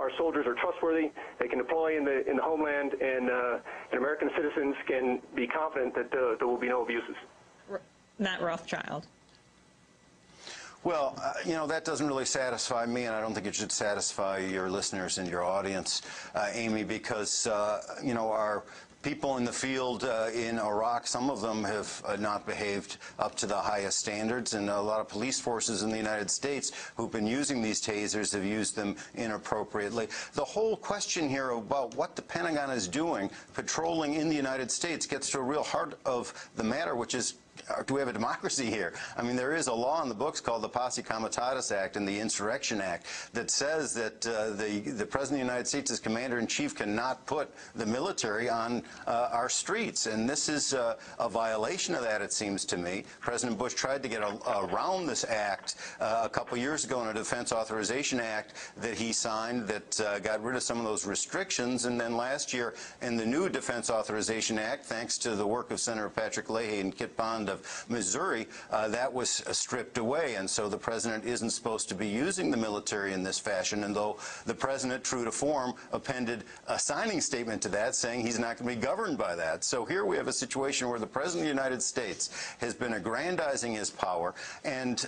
our soldiers are trustworthy, they can deploy in the homeland, and American citizens can be confident that there will be no abuses. Matt Rothschild. Well, you know, that doesn't really satisfy me, and I don't think it should satisfy your listeners and your audience, Amy, because, you know, our people in the field in Iraq, some of them have not behaved up to the highest standards, and a lot of police forces in the United States who've been using these tasers have used them inappropriately. The whole question here about what the Pentagon is doing patrolling in the United States gets to a real heart of the matter, which is, do we have a democracy here? I mean, there is a law in the books called the Posse Comitatus Act and the Insurrection Act that says that the President of the United States as Commander-in-Chief cannot put the military on our streets. And this is a violation of that, it seems to me. President Bush tried to get around this act a couple years ago in a Defense Authorization Act that he signed that got rid of some of those restrictions. And then last year in the new Defense Authorization Act, thanks to the work of Senator Patrick Leahy and Kit Bond of Missouri, that was stripped away, and so the president isn't supposed to be using the military in this fashion. And though the president, true to form, appended a signing statement to that saying he's not going to be governed by that. So here we have a situation where the president of the United States has been aggrandizing his power, and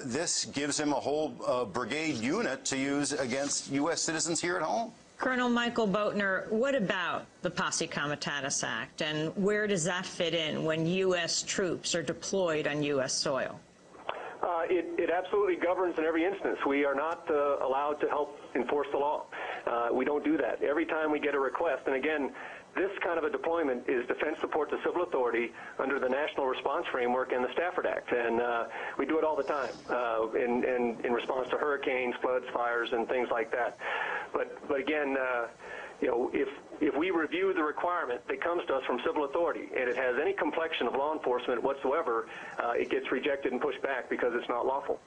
this gives him a whole brigade unit to use against U.S. citizens here at home. Colonel Michael Boatner, what about the Posse Comitatus Act, and where does that fit in when U.S. troops are deployed on U.S. soil? It absolutely governs in every instance. We are not allowed to help enforce the law. We don't do that. Every time we get a request, and again, this kind of a deployment is defense support to civil authority under the National Response Framework and the Stafford Act, and we do it all the time in response to hurricanes, floods, fires, and things like that. But again, you know, if we review the requirement that comes to us from civil authority and it has any complexion of law enforcement whatsoever, it gets rejected and pushed back because it's not lawful.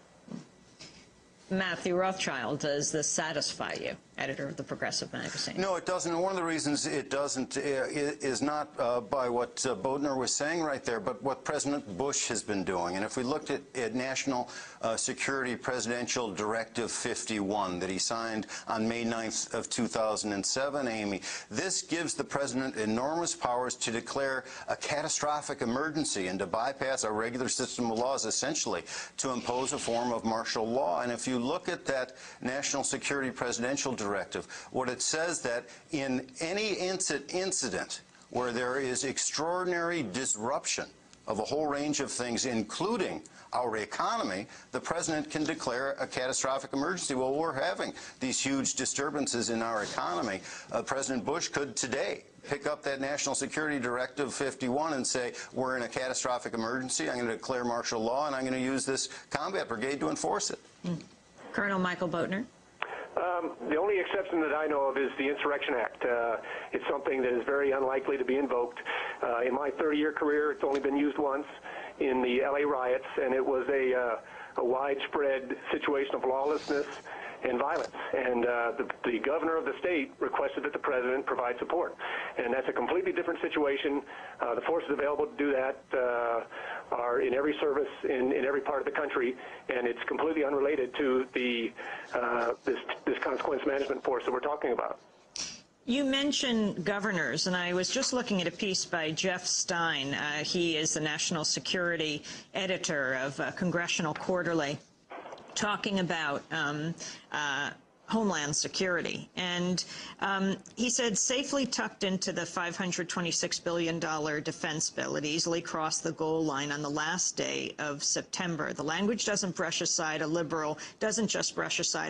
Matthew Rothschild, does this satisfy you, editor of the Progressive magazine? No, it doesn't. And one of the reasons it doesn't is not by what Boatner was saying right there, but what President Bush has been doing. And if we looked at National Security Presidential Directive 51 that he signed on May 9th of 2007, Amy, this gives the president enormous powers to declare a catastrophic emergency and to bypass our regular system of laws, essentially to impose a form of martial law. And if you look at that National Security Presidential Directive, what it says that in any incident where there is extraordinary disruption of a whole range of things, including our economy, the president can declare a catastrophic emergency. Well, we're having these huge disturbances in our economy. President Bush could today pick up that National Security Directive 51 and say, we're in a catastrophic emergency, I'm going to declare martial law, and I'm going to use this combat brigade to enforce it. Colonel Michael Boatner. The only exception that I know of is the Insurrection Act. It's something that is very unlikely to be invoked. In my 30-year career, it's only been used once in the LA riots, and it was a widespread situation of lawlessness and violence. And the governor of the state requested that the president provide support. And that's a completely different situation. The forces available to do that are in every service in every part of the country, and it's completely unrelated to the this consequence management force that we're talking about. You mentioned governors, and I was just looking at a piece by Jeff Stein. He is the national security editor of Congressional Quarterly, talking about Homeland Security. And he said, safely tucked into the $526 billion defense bill, it easily crossed the goal line on the last day of September. The language doesn't just brush aside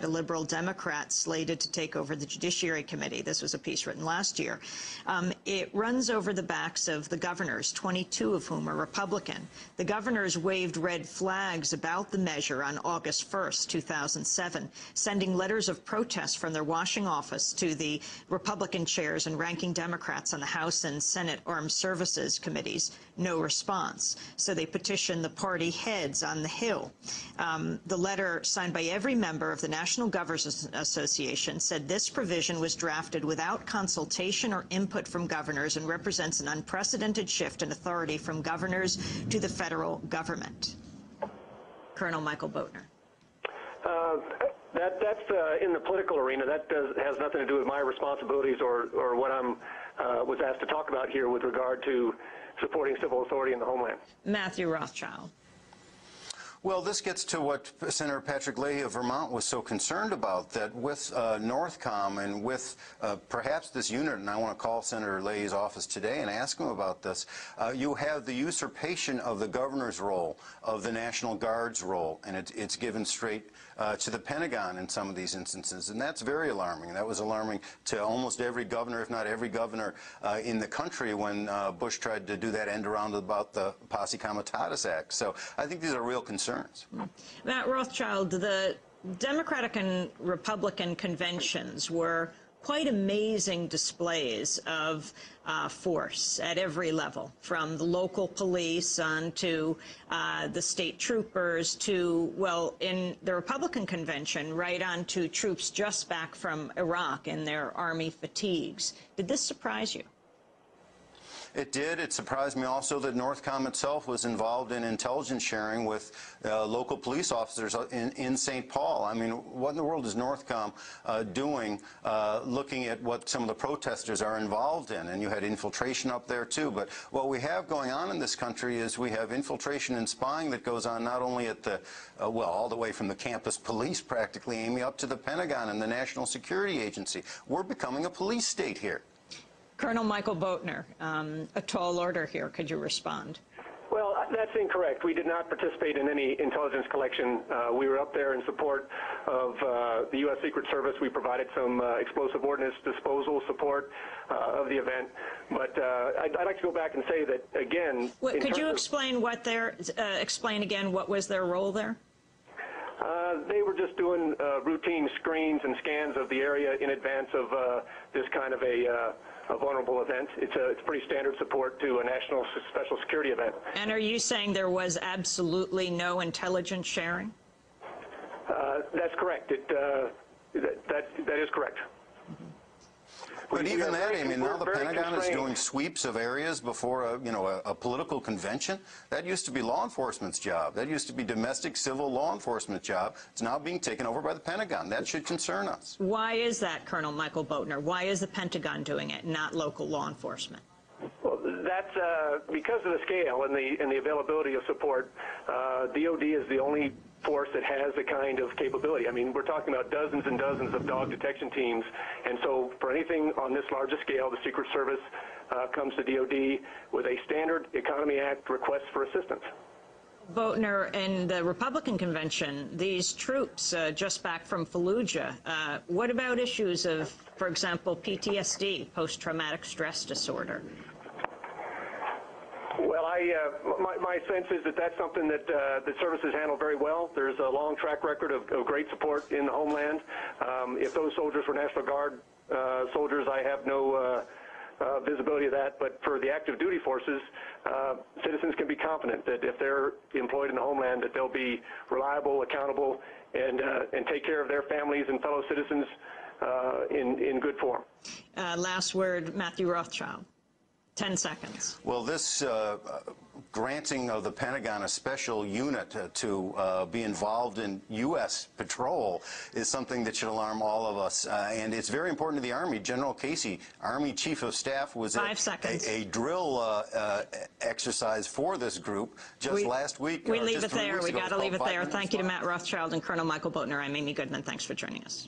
a liberal Democrat slated to take over the Judiciary Committee. This was a piece written last year. It runs over the backs of the governors, 22 of whom are Republican. The governors waved red flags about the measure on August 1st, 2007, sending letters of protest from their Washington office to the Republican chairs and ranking Democrats on the House and Senate Armed Services Committees. No response. So they petitioned the party heads on the Hill. The letter, signed by every member of the National Governors Association, said this provision was drafted without consultation or input from governors and represents an unprecedented shift in authority from governors to the federal government. Colonel Michael Boatner. That's in the political arena. That has nothing to do with my responsibilities or what I'm was asked to talk about here with regard to supporting civil authority in the homeland. Matthew Rothschild. Well, this gets to what Senator Patrick Leahy of Vermont was so concerned about, that with NorthCom and with perhaps this unit, and I want to call Senator Leahy's office today and ask him about this, you have the usurpation of the governor's role, of the National Guard's role, and it's given straight to the Pentagon in some of these instances, and that's very alarming. That was alarming to almost every governor, if not every governor in the country when Bush tried to do that end around about the Posse Comitatus Act. So I think these are real concerns. Matt Rothschild, the Democratic and Republican conventions were quite amazing displays of force at every level, from the local police on to the state troopers to, well, in the Republican convention, right on to troops just back from Iraq in their Army fatigues. Did this surprise you? It did. It surprised me also that NorthCom itself was involved in intelligence sharing with local police officers in St. Paul. I mean, what in the world is NorthCom doing looking at what some of the protesters are involved in? And you had infiltration up there, too. But what we have going on in this country is we have infiltration and spying that goes on not only at the, well, all the way from the campus police, practically, Amy, up to the Pentagon and the National Security Agency. We're becoming a police state here. Colonel Michael Boatner, a tall order here. Could you respond? Well, that's incorrect. We did not participate in any intelligence collection. We were up there in support of the U.S. Secret Service. We provided some explosive ordnance disposal support of the event. But I'd like to go back and say that, again... Could you explain what explain again what was their role there? They were just doing routine screens and scans of the area in advance of this kind of a vulnerable event. It's pretty standard support to a national special security event. And are you saying there was absolutely no intelligence sharing? That's correct. That is correct. But even that, I mean, now the Pentagon is doing sweeps of areas before a political convention. That used to be law enforcement's job. That used to be domestic civil law enforcement job. It's now being taken over by the Pentagon. That should concern us. Why is that, Colonel Michael Boatner? Why is the Pentagon doing it, not local law enforcement? Well, that's because of the scale and the availability of support. DOD is the only force that has the kind of capability. I mean, we're talking about dozens and dozens of dog detection teams, and so for anything on this larger scale, the Secret Service comes to DOD with a standard Economy Act request for assistance. Boatner, in the Republican convention, these troops just back from Fallujah, what about issues of, for example, PTSD, post-traumatic stress disorder? Well, my sense is that that's something that the services handle very well. There's a long track record of great support in the homeland. If those soldiers were National Guard soldiers, I have no visibility of that. But for the active duty forces, citizens can be confident that if they're employed in the homeland, that they'll be reliable, accountable, and take care of their families and fellow citizens in good form. Last word, Matthew Rothschild. 10 seconds. Well, this granting of the Pentagon a special unit to be involved in U.S. patrol is something that should alarm all of us. And it's very important to the Army. General Casey, Army Chief of Staff, was at a drill exercise for this group just last week. We leave it there. We got to leave it there. Thank you to Matt Rothschild and Colonel Michael Boatner. I'm Amy Goodman. Thanks for joining us.